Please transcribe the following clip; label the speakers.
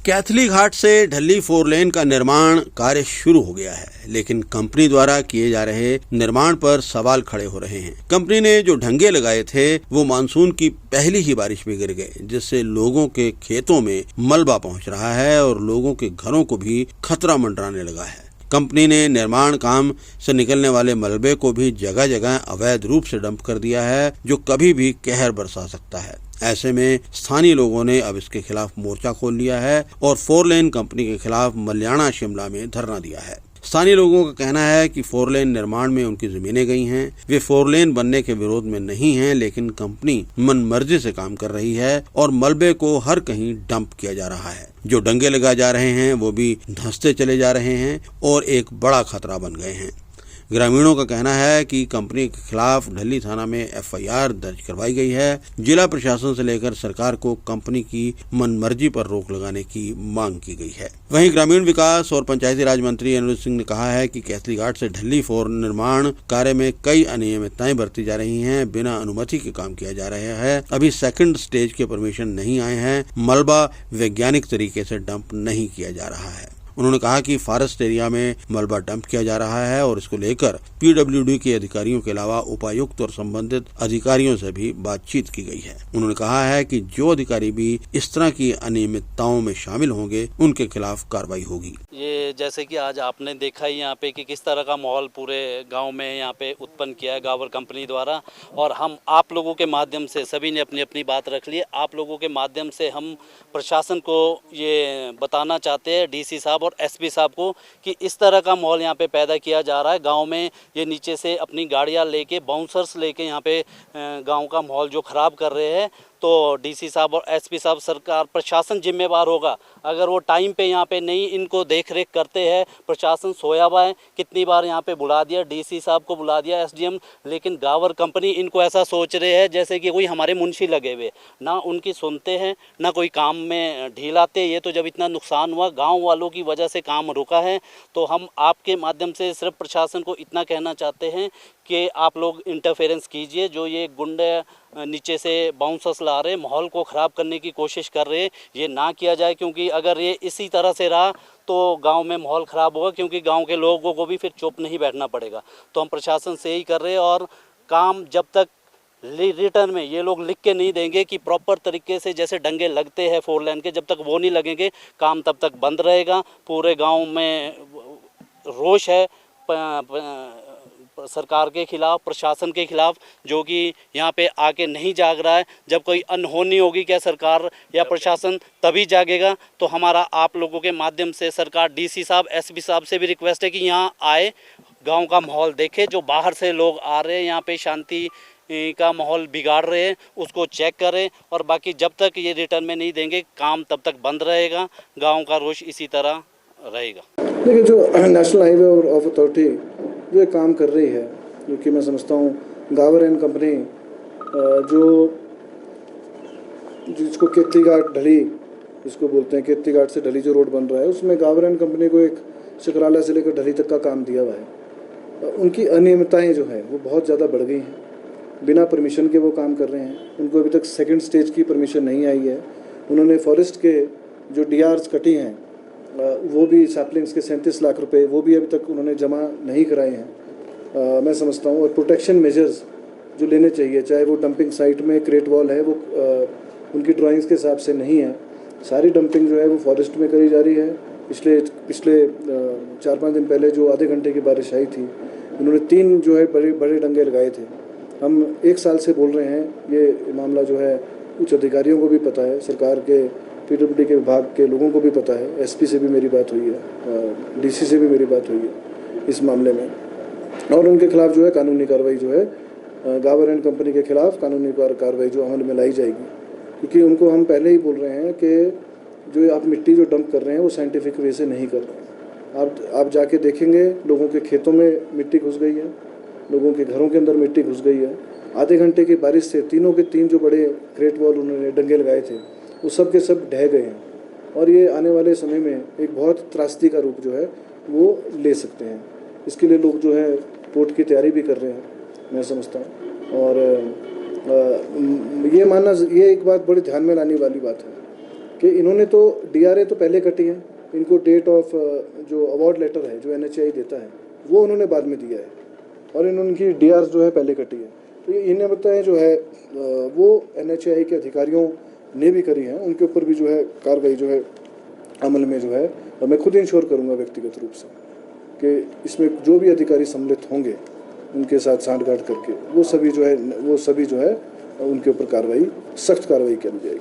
Speaker 1: कैथली घाट से ढली 4 लेन का निर्माण कार्य शुरू हो गया है, लेकिन कंपनी द्वारा किए जा रहे निर्माण पर सवाल खड़े हो रहे हैं। कंपनी ने जो ढंगे लगाए थे वो मानसून की पहली ही बारिश में गिर गए, जिससे लोगों के खेतों में मलबा पहुंच रहा है और लोगों के घरों को भी खतरा मंडराने लगा है। कंपनी ने निर्माण काम से निकलने वाले मलबे को भी जगह जगह अवैध रूप से डंप कर दिया है, जो कभी भी कहर बरसा सकता है। ऐसे में स्थानीय लोगों ने अब इसके खिलाफ मोर्चा खोल लिया है और 4 लेन कंपनी के खिलाफ मल्याणा शिमला में धरना दिया है। स्थानीय लोगों का कहना है कि 4 लेन निर्माण में उनकी जमीनें गई हैं। वे 4 लेन बनने के विरोध में नहीं हैं, लेकिन कंपनी मनमर्जी से काम कर रही है और मलबे को हर कहीं डंप किया जा रहा है। जो डंगे लगाए जा रहे हैं वो भी धंसते चले जा रहे हैं और एक बड़ा खतरा बन गए हैं। ग्रामीणों का कहना है कि कंपनी के खिलाफ ढली थाना में एफआईआर दर्ज करवाई गई है। जिला प्रशासन से लेकर सरकार को कंपनी की मनमर्जी पर रोक लगाने की मांग की गई है। वहीं ग्रामीण विकास और पंचायती राज मंत्री अनुज सिंह ने कहा है कि कैथली घाट से ढली 4 निर्माण कार्य में कई अनियमितताएं बरती जा रही हैं। बिना अनुमति के काम किया जा रहा है। अभी सेकंड स्टेज के परमिशन नहीं आए हैं। मलबा वैज्ञानिक तरीके से डंप नहीं किया जा रहा है। उन्होंने कहा कि फॉरेस्ट एरिया में मलबा डंप किया जा रहा है और इसको लेकर पीडब्ल्यूडी के अधिकारियों के अलावा उपायुक्त और संबंधित अधिकारियों से भी बातचीत की गई है। उन्होंने कहा है कि जो अधिकारी भी इस तरह की अनियमितताओं में शामिल होंगे उनके खिलाफ कार्रवाई होगी।
Speaker 2: ये जैसे कि आज आपने देखा ही यहाँ पे कि किस तरह का माहौल पूरे गांव में यहाँ पे उत्पन्न किया है गावर कंपनी द्वारा, और हम आप लोगों के माध्यम से सभी ने अपनी अपनी बात रख ली। आप लोगों के माध्यम से हम प्रशासन को ये बताना चाहते हैं, डीसी साहब और एसपी साहब को, कि इस तरह का माहौल यहाँ पे पैदा किया जा रहा है। गांव में ये नीचे से अपनी गाड़ियाँ लेके बाउंसर्स लेके यहाँ पे गांव का माहौल जो ख़राब कर रहे हैं, तो डीसी साहब और एसपी साहब, सरकार प्रशासन जिम्मेवार होगा। अगर वो टाइम पे यहाँ पे नहीं इनको देख रेख करते हैं, प्रशासन सोया हुआ है। कितनी बार यहाँ पे बुला दिया, डीसी साहब को बुला दिया, एसडीएम, लेकिन गावर कंपनी इनको ऐसा सोच रहे हैं जैसे कि कोई हमारे मुंशी लगे हुए, ना उनकी सुनते हैं ना कोई काम में ढील आते। ये तो जब इतना नुकसान हुआ, गाँव वालों की वजह से काम रुका है, तो हम आपके माध्यम से सिर्फ प्रशासन को इतना कहना चाहते हैं कि आप लोग इंटरफेरेंस कीजिए। जो ये गुंडे नीचे से बाउंसर्स ला रहे, माहौल को ख़राब करने की कोशिश कर रहे, ये ना किया जाए, क्योंकि अगर ये इसी तरह से रहा तो गांव में माहौल ख़राब होगा, क्योंकि गांव के लोगों को भी फिर चुप नहीं बैठना पड़ेगा। तो हम प्रशासन से यही कर रहे हैं, और काम जब तक रिटर्न में ये लोग लिख के नहीं देंगे कि प्रॉपर तरीके से जैसे डंगे लगते हैं 4 लेन के, जब तक वो नहीं लगेंगे काम तब तक बंद रहेगा। पूरे गाँव में रोष है सरकार के खिलाफ, प्रशासन के खिलाफ, जो कि यहाँ पे आके नहीं जाग रहा है। जब कोई अनहोनी होगी क्या सरकार या प्रशासन तभी जागेगा। तो हमारा आप लोगों के माध्यम से सरकार, डीसी साहब, एसपी साहब से भी रिक्वेस्ट है कि यहाँ आए, गांव का माहौल देखे। जो बाहर से लोग आ रहे हैं यहाँ पे शांति का माहौल बिगाड़ रहे हैं, उसको चेक करें, और बाकी जब तक ये रिटर्न में नहीं देंगे काम तब तक बंद रहेगा। गाँव का रोष इसी तरह रहेगा।
Speaker 3: देखिए, जो नेशनल हाईवे ऑफ अथॉरिटी जो काम कर रही है, जो कि मैं समझता हूँ गावर एंड कंपनी जिसको कैथली घाट ढली जिसको बोलते हैं, कैथली घाट से ढली जो रोड बन रहा है, उसमें गावर एंड कंपनी को एक शकराला से लेकर ढली तक का काम दिया हुआ है। उनकी अनियमितताएँ जो है वो बहुत ज़्यादा बढ़ गई हैं। बिना परमिशन के वो काम कर रहे हैं। उनको अभी तक सेकंड स्टेज की परमिशन नहीं आई है। उन्होंने फॉरेस्ट के जो डीआर्स कटी हैं, वो भी सैपलिंग्स के 37 लाख रुपए वो भी अभी तक उन्होंने जमा नहीं कराए हैं, मैं समझता हूँ। और प्रोटेक्शन मेजर्स जो लेने चाहिए, चाहे वो डंपिंग साइट में क्रेट वॉल है, वो उनकी ड्राइंग्स के हिसाब से नहीं है। सारी डंपिंग जो है वो फॉरेस्ट में करी जा रही है। पिछले 4-5 दिन पहले जो आधे घंटे की बारिश आई थी, उन्होंने 3 जो है बड़े डंगे लगाए थे। हम 1 साल से बोल रहे हैं, ये मामला जो है उच्च अधिकारियों को भी पता है, सरकार के पीडब्ल्यूडी के विभाग के लोगों को भी पता है। एसपी से भी मेरी बात हुई है, डीसी से भी मेरी बात हुई है इस मामले में, और उनके खिलाफ जो है कानूनी कार्रवाई जो है गावर एंड कंपनी के खिलाफ कानूनी कार्रवाई जो अमल में लाई जाएगी। क्योंकि उनको हम पहले ही बोल रहे हैं कि जो आप मिट्टी जो डंप कर रहे हैं वो साइंटिफिक वे से नहीं कर रहे हैं। आप जाके देखेंगे, लोगों के खेतों में मिट्टी घुस गई है, लोगों के घरों के अंदर मिट्टी घुस गई है। आधे घंटे की बारिश से तीनों के 3 जो बड़े क्रेट वॉल उन्होंने डंगे लगाए थे, वो सब के सब ढह गए हैं। और ये आने वाले समय में एक बहुत त्रासदी का रूप जो है वो ले सकते हैं। इसके लिए लोग जो है कोर्ट की तैयारी भी कर रहे हैं, मैं समझता हूँ। और ये मानना, ये एक बात बड़ी ध्यान में लाने वाली बात है कि इन्होंने तो DRA तो पहले कटी है, इनको डेट ऑफ जो अवार्ड लेटर है जो NHAI देता है वो उन्होंने बाद में दिया है, और इनकी DRs जो है पहले कटी है। तो ये इन्हें बताएं जो है वो NHAI के अधिकारियों ने भी करी है, उनके ऊपर भी जो है कार्रवाई जो है अमल में जो है, और मैं खुद इंश्योर करूँगा व्यक्तिगत रूप से कि इसमें जो भी अधिकारी सम्मिलित होंगे उनके साथ सांठगांठ करके वो सभी जो है उनके ऊपर कार्रवाई, सख्त कार्रवाई की जाएगी।